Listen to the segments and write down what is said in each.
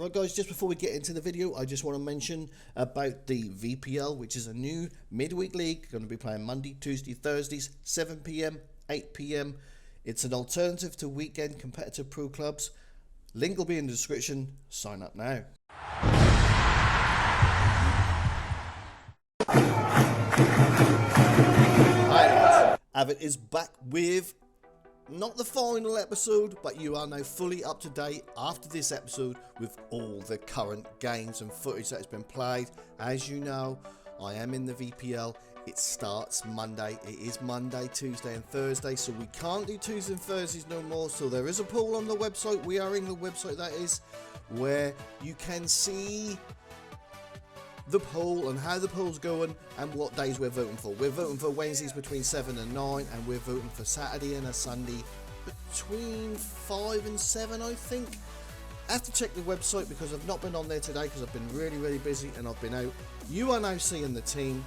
Right guys, just before we get into the video, I just want to mention about the VPL, which is a new midweek league. Going to be playing Monday, Tuesday, Thursdays, 7 PM, 8 PM. It's an alternative to weekend competitive pro clubs. Link will be in the description. Sign up now. Hi, Avid is back with not the final episode, but you are now fully up to date after this episode with all the current games and footage that has been played. As you know, I am in the VPL. It starts Monday. It is Monday, Tuesday and Thursday, so we can't do Tuesdays and Thursdays no more. So there is a poll on the website. We are in the website, that is, where you can see the poll and how the poll's going and what days we're voting for. We're voting for Wednesdays between 7 and 9, and we're voting for Saturday and a Sunday between 5 and 7, I think. I have to check the website because I've not been on there today because I've been really busy and I've been out. You are now seeing the team.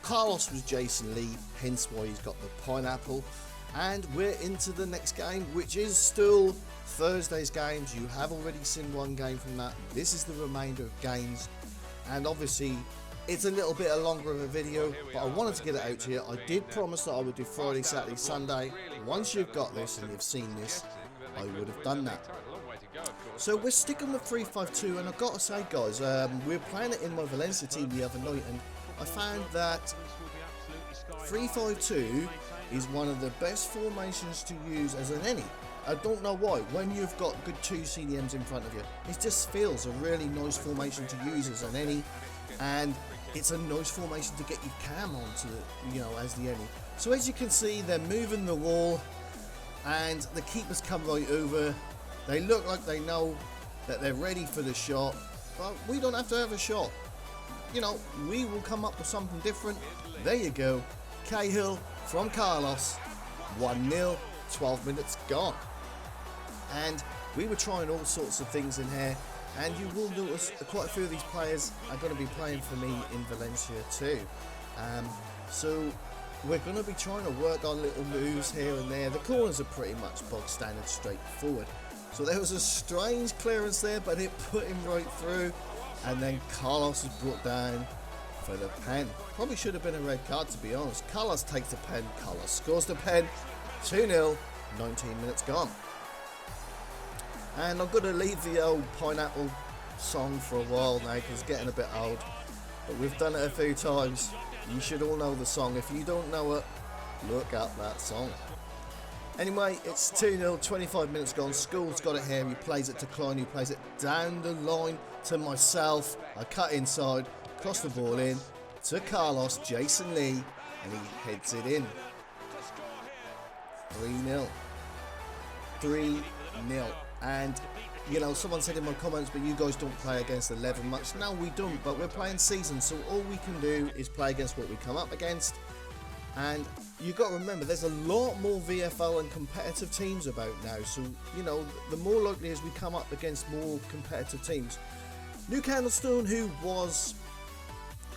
Carlos was Jason Lee, hence why he's got the pineapple. And we're into the next game, which is still Thursday's games. You have already seen one game from that. This is the remainder of games. And obviously it's a little bit longer of a video, but I wanted to get it out to you. I did promise that I would do Friday, Saturday, Sunday. Once you've got this and you've seen this, I would have done that. So we're sticking with 3-5-2, and I've got to say guys, we were playing it in my Valencia team the other night, and I found that 3-5-2 is one of the best formations to use as an any. I don't know why. When you've got good two CDMs in front of you, it just feels a really nice formation to use as an any, and it's a nice formation to get your cam onto, as the any. So as you can see, they're moving the wall, and the keepers come right over. They look like they know that they're ready for the shot, but we don't have to have a shot. We will come up with something different. There you go. Cahill from Carlos, 1-0, 12 minutes gone. And we were trying all sorts of things in here, and you will notice quite a few of these players are going to be playing for me in Valencia too. So we're going to be trying to work on little moves here and there. The corners are pretty much bog standard straightforward. So there was a strange clearance there, but it put him right through, and then Carlos was brought down for the pen. Probably should have been a red card, to be honest. Carlos takes the pen, Carlos scores the pen, 2-0, 19 minutes gone. And I'm going to leave the old pineapple song for a while now because it's getting a bit old. But we've done it a few times. You should all know the song. If you don't know it, look up that song. Anyway, it's 2-0, 25 minutes gone. School's got it here. He plays it to Klein, who plays it down the line to myself. I cut inside, cross the ball in to Carlos, Jason Lee, and he heads it in. 3-0. 3-0. And someone said in my comments, but you guys don't play against 11 much. No, we don't, but we're playing season, so all we can do is play against what we come up against. And you've got to remember, there's a lot more VFL and competitive teams about now, so the more likely is we come up against more competitive teams. New Candlestone, who was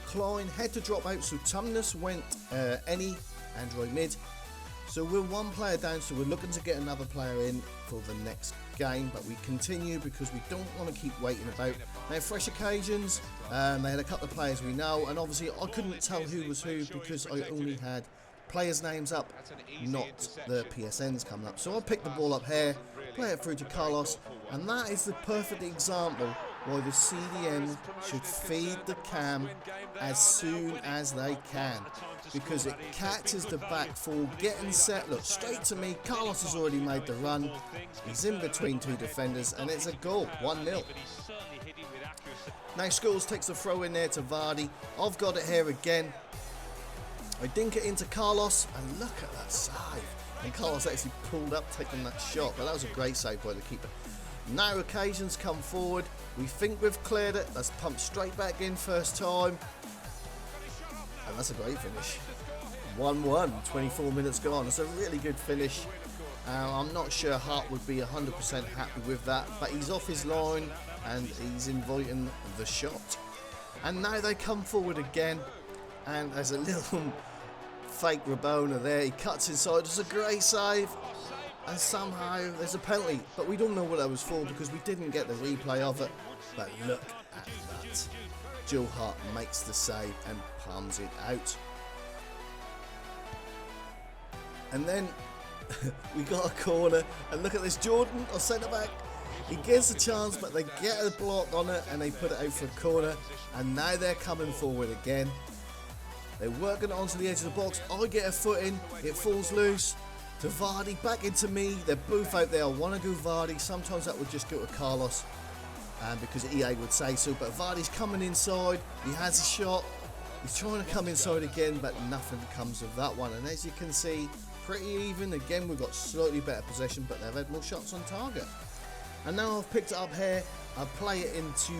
Klein, had to drop out, so Tumnus went any Android mid. So we're one player down, so we're looking to get another player in for the next game, but we continue because we don't want to keep waiting about. Now, fresh occasions, they had a couple of players we know, and obviously I couldn't tell who was who because I only had players' names up, not the PSNs coming up. So I picked the ball up here, play it through to Carlos, and that is the perfect example why the CDM should feed the cam as soon as they can, because it catches the back four, getting set, look, straight to me. Carlos has already made the run, he's in between two defenders, and it's a goal, 1-0. Now Scholes takes the throw in there to Vardy. I've got it here again. I dink it into Carlos, and look at that save. And Carlos actually pulled up, taking that shot, but that was a great save by the keeper. Now occasions come forward. We think we've cleared it. Let's pump straight back in first time. And that's a great finish. 1-1, 24 minutes gone. It's a really good finish. I'm not sure Hart would be 100% happy with that, but he's off his line and he's inviting the shot. And now they come forward again, and there's a little fake Rabona there. He cuts inside. It's a great save. And somehow there's a penalty, but we don't know what that was for because we didn't get the replay of it. But look at that. Joe Hart makes the save and palms it out. And then we got a corner, and look at this, Jordan, our centre back. He gets a chance, but they get a block on it and they put it out for a corner. And now they're coming forward again. They're working it onto the edge of the box. I get a foot in, it falls loose to Vardy, back into me. They're both out there. I want to go Vardy. Sometimes that would just go to Carlos because EA would say so. But Vardy's coming inside. He has a shot. He's trying to come inside again, but nothing comes of that one. And as you can see, pretty even. Again, we've got slightly better possession, but they've had more shots on target. And now I've picked it up here. I play it into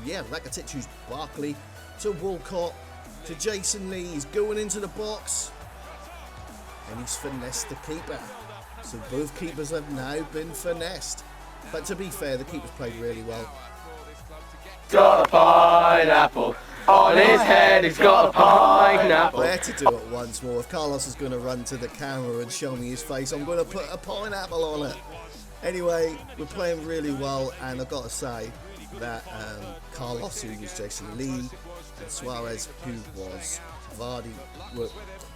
Rakititu's Barkley to Walcott to Jason Lee. He's going into the box and he's finessed the keeper. So both keepers have now been finessed. But to be fair, the keeper's played really well. Got a pineapple on his head, he's got a pineapple. I had to do it once more. If Carlos is going to run to the camera and show me his face, I'm going to put a pineapple on it. Anyway, we're playing really well, and I've got to say that Carlos, who was Jason Lee, and Suarez, who was Vardy, were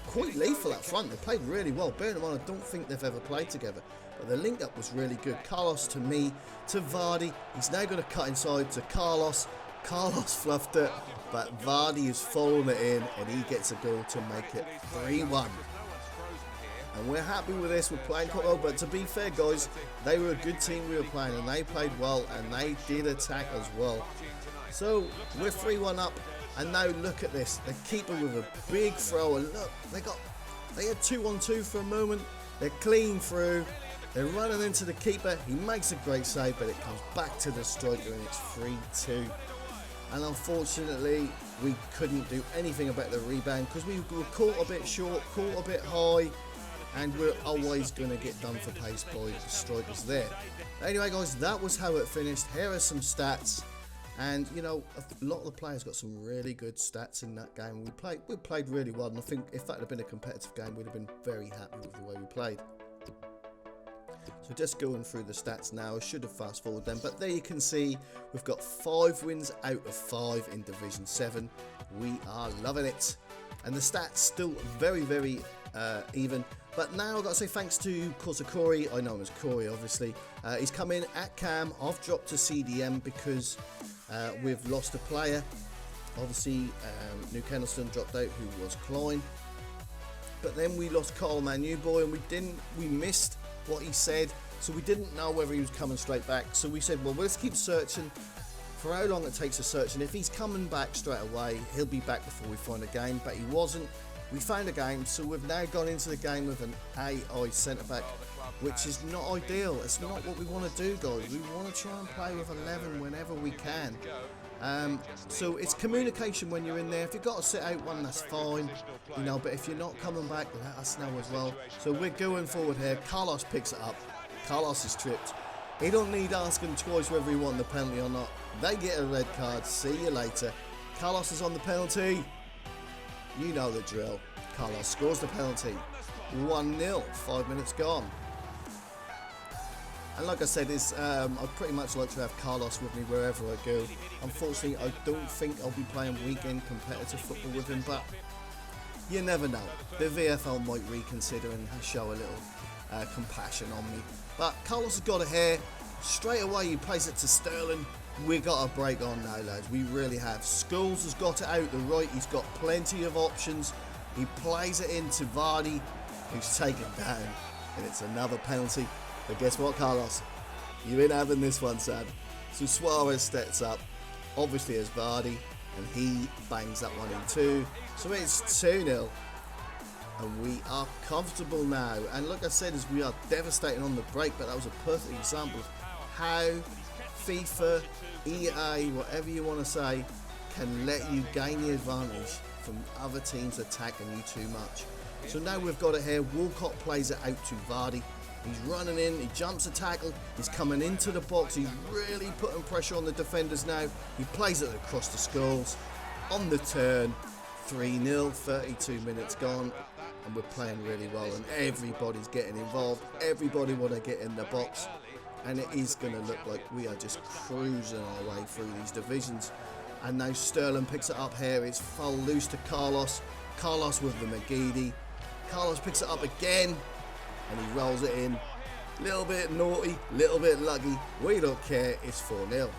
quite lethal up front. They played really well. Bearing in mind, I don't think they've ever played together, but the link-up was really good. Carlos to me, to Vardy. He's now going to cut inside to Carlos. Carlos fluffed it, but Vardy is following it in, and he gets a goal to make it 3-1. And we're happy with this. We're playing quite well, but to be fair, guys, they were a good team we were playing, and they played well, and they did attack as well. So we're 3-1 up, and now look at this. The keeper with a big throw, and look, they had 2-on-2 for a moment. They're clean through. They're running into the keeper. He makes a great save, but it comes back to the striker, and it's 3-2. And unfortunately, we couldn't do anything about the rebound because we were caught a bit short, caught a bit high. And we're always going to get done for pace by the strikers there. Anyway, guys, that was how it finished. Here are some stats. And, you know, a lot of the players got some really good stats in that game. We played really well. And I think if that had been a competitive game, we'd have been very happy with the way we played. So just going through the stats now. I should have fast forwarded them. But there you can see we've got 5 wins out of 5 in Division 7. We are loving it. And the stats still very, very even. But now I've got to say thanks to Corey. I know him as Corey, obviously. He's come in at Cam. I've dropped to CDM because we've lost a player. Obviously, New Kennelston dropped out, who was Klein. But then we lost Carl Manuboy, and we missed what he said. So we didn't know whether he was coming straight back. So we said, well, let's keep searching for how long it takes to search. And if he's coming back straight away, he'll be back before we find a game. But he wasn't. We found a game, so we've now gone into the game with an AI centre-back, which is not ideal. It's not what we want to do, guys. We want to try and play with 11 whenever we can. So it's communication when you're in there. If you've got to sit out one, that's fine, you know, but if you're not coming back, let us know as well. So we're going forward here. Carlos picks it up. Carlos is tripped. He don't need asking twice whether he won the penalty or not. They get a red card. See you later. Carlos is on the penalty. You know the drill. Carlos scores the penalty. 1-0, 5 minutes gone. And like I said, I'd pretty much like to have Carlos with me wherever I go. Unfortunately, I don't think I'll be playing weekend competitive football with him, but you never know. The VFL might reconsider and show a little compassion on me. But Carlos has got it here. Straight away, he plays it to Sterling. We got a break on now, lads. We really have. Scholes has got it out the right. He's got plenty of options. He plays it into Vardy, who's taken down, and it's another penalty. But guess what, Carlos? You ain't having this one, son. So Suarez steps up, obviously as Vardy, and he bangs that one in too. So it's 2-0, and we are comfortable now. And like I said, we are devastating on the break, but that was a perfect example of how FIFA, EA, whatever you want to say, can let you gain the advantage from other teams attacking you too much. So now we've got it here. Walcott plays it out to Vardy. He's running in, he jumps a tackle, he's coming into the box, he's really putting pressure on the defenders now. He plays it across the Skulls. On the turn, 3-0, 32 minutes gone, and we're playing really well, and everybody's getting involved. Everybody want to get in the box. and it is going to look like we are just cruising our way through these divisions. And now Sterling picks it up here. It's full loose to Carlos. Carlos with the McGeady. Carlos picks it up again, and he rolls it in. Little bit naughty, little bit lucky. We don't care. It's 4-0.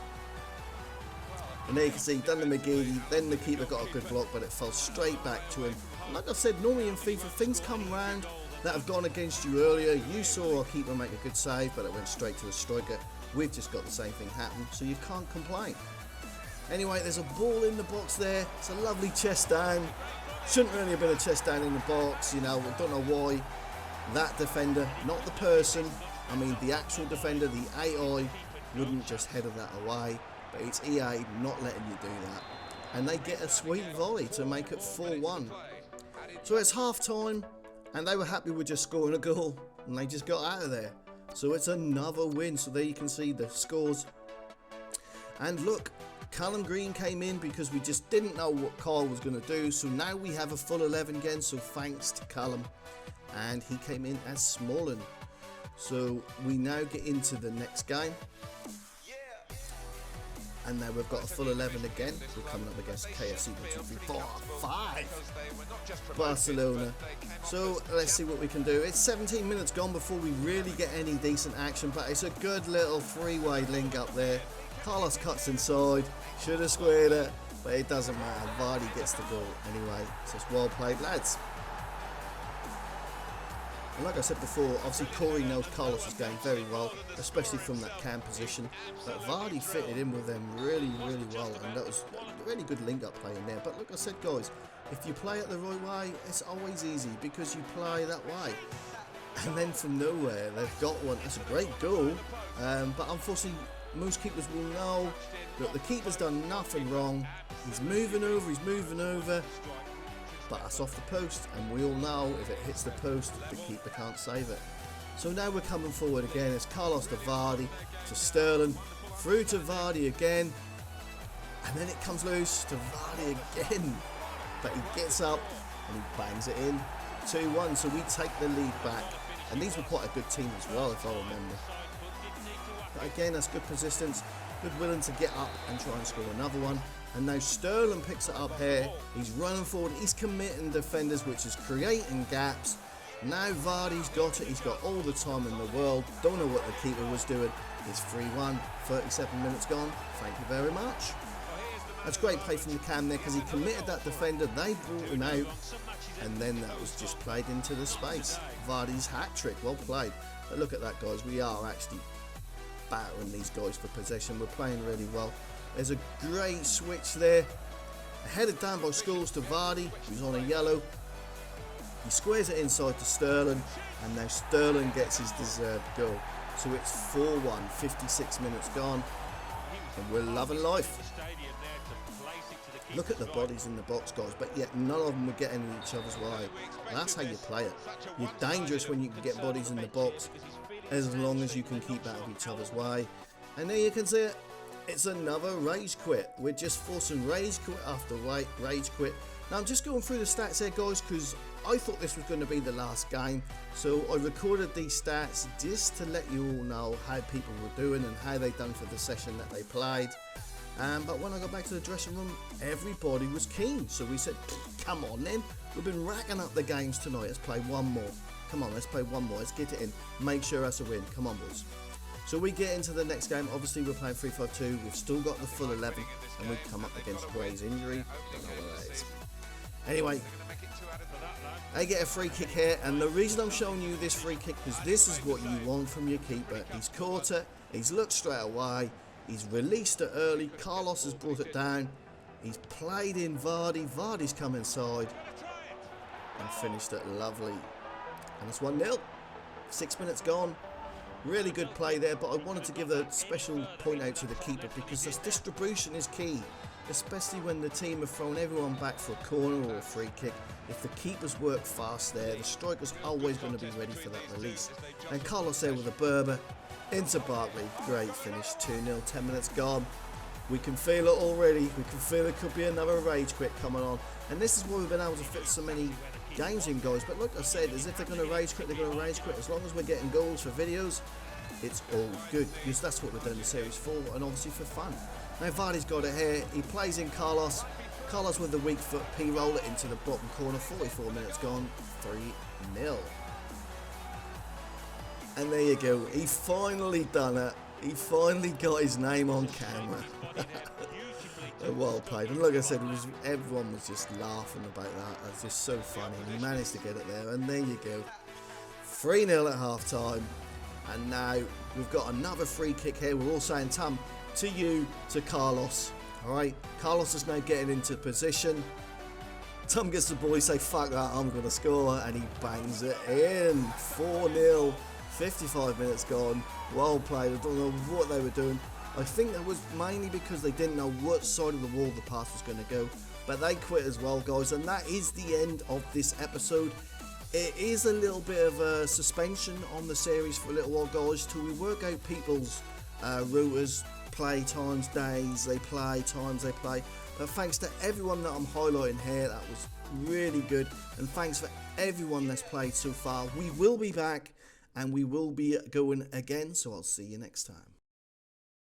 And there you can see, done the McGeady, then the keeper got a good block, but it fell straight back to him. Like I said, normally in FIFA, things come round that have gone against you earlier. You saw our keeper make a good save, but it went straight to the striker. We've just got the same thing happen, so you can't complain. Anyway, there's a ball in the box there. It's a lovely chest down. Shouldn't really have been a chest down in the box, you know. I don't know why that defender, not the person, I mean the actual defender, the AI, wouldn't just header that away. But it's EA not letting you do that. And they get a sweet volley to make it 4-1. So it's half time, and they were happy with just scoring a goal, and they just got out of there. So it's another win. So there you can see the scores. And look, Callum Green came in because we just didn't know what Carl was going to do. So now we have a full 11 again, so thanks to Callum. And he came in as Smalling. So we now get into the next game. And now we've got a full 11 again. We're coming up against KFC 1, 2, 3, 4, 5. Barcelona. So let's see what we can do. It's 17 minutes gone before we really get any decent action, but it's a good little three-way link up there. Carlos cuts inside, should have squared it, but it doesn't matter. Vardy gets the goal anyway. So it's well played, lads. And like I said before, obviously Corey knows Carlos' game very well, especially from that cam position. But Vardy fitted in with them really, really well, and that was a really good link-up play in there. But like I said, guys, if you play it the right way, it's always easy because you play that way. And then from nowhere, they've got one. That's a great goal, but unfortunately, most keepers will know that the keeper's done nothing wrong. He's moving over. But that's off the post, and we all know if it hits the post, the keeper can't save it. So now we're coming forward again. It's Carlos to Vardy, to Sterling, through to Vardy again, and then it comes loose to Vardy again. But he gets up and he bangs it in. 2-1, so we take the lead back. And these were quite a good team as well, if I remember. But again, that's good persistence, good willing to get up and try and score another one. And now Sterling picks it up here. He's running forward. He's committing defenders, which is creating gaps. Now Vardy's got it. He's got all the time in the world. Don't know what the keeper was doing. It's 3-1. 37 minutes gone. Thank you very much. That's great play from the cam there because he committed that defender. They brought him out. And then that was just played into the space. Vardy's hat trick. Well played. But look at that, guys. We are actually battering these guys for possession. We're playing really well. There's a great switch there. Headed down by Scholes to Vardy, who's on a yellow. He squares it inside to Sterling, and now Sterling gets his deserved goal. So it's 4-1, 56 minutes gone, and we're loving life. Look at the bodies in the box, guys, but yet none of them were getting in each other's way. That's how you play it. You're dangerous when you can get bodies in the box, as long as you can keep out of each other's way. And there you can see it. It's another rage quit. We're just forcing rage quit after rage quit. Now I'm just going through the stats here, guys, because I thought this was going to be the last game. So I recorded these stats just to let you all know how people were doing and how they done for the session that they played. But when I got back to the dressing room, everybody was keen. So we said, come on then. We've been racking up the games tonight. Let's play one more. Come on, let's play one more. Let's get it in. Make sure that's a win. Come on, boys. So we get into the next game. Obviously, we're playing 3-5-2. We've still got the full 11, and we come up against Gray's injury. Don't know what that is. Anyway, they get a free kick here, and the reason I'm showing you this free kick is this is what you want from your keeper. He's caught it. He's looked straight away. He's released it early. Carlos has brought it down. He's played in Vardy. Vardy's come inside and finished it lovely. And it's 1-0. 6 minutes gone. Really good play there, but I wanted to give a special point out to the keeper because this distribution is key, especially when the team have thrown everyone back for a corner or a free kick. If the keepers work fast there, the striker's always going to be ready for that release. And Carlos there with a Berber into Barkley. Great finish, 2-0, 10 minutes gone. We can feel it already. We can feel it could be another rage quit coming on. And this is why we've been able to fit so many games in, guys. But like I said, as if they're going to rage quit, they're going to rage quit. As long as we're getting goals for videos, it's all good, because that's what we're doing the series for, and obviously for fun. Now Vardy's got it here, he plays in Carlos with the weak foot P-roller into the bottom corner, 44 minutes gone, 3-0. And there you go, he finally done it, he finally got his name on camera. Well played, and like I said, everyone was just laughing about that. That's just so funny. He managed to get it there, and there you go, 3-0 at half time. And now we've got another free kick here. We're all saying Tam to you, to Carlos. Alright, Carlos is now getting into position. Tom gets the ball, he say fuck that, I'm going to score, and he bangs it in. 4-0, 55 minutes gone. Well played. I don't know what they were doing. I think that was mainly because they didn't know what side of the wall the pass was going to go. But they quit as well, guys. And that is the end of this episode. It is a little bit of a suspension on the series for a little while, guys, till we work out people's routers, play times, days they play, times they play. But thanks to everyone that I'm highlighting here, that was really good. And thanks for everyone that's played so far. We will be back and we will be going again, so I'll see you next time.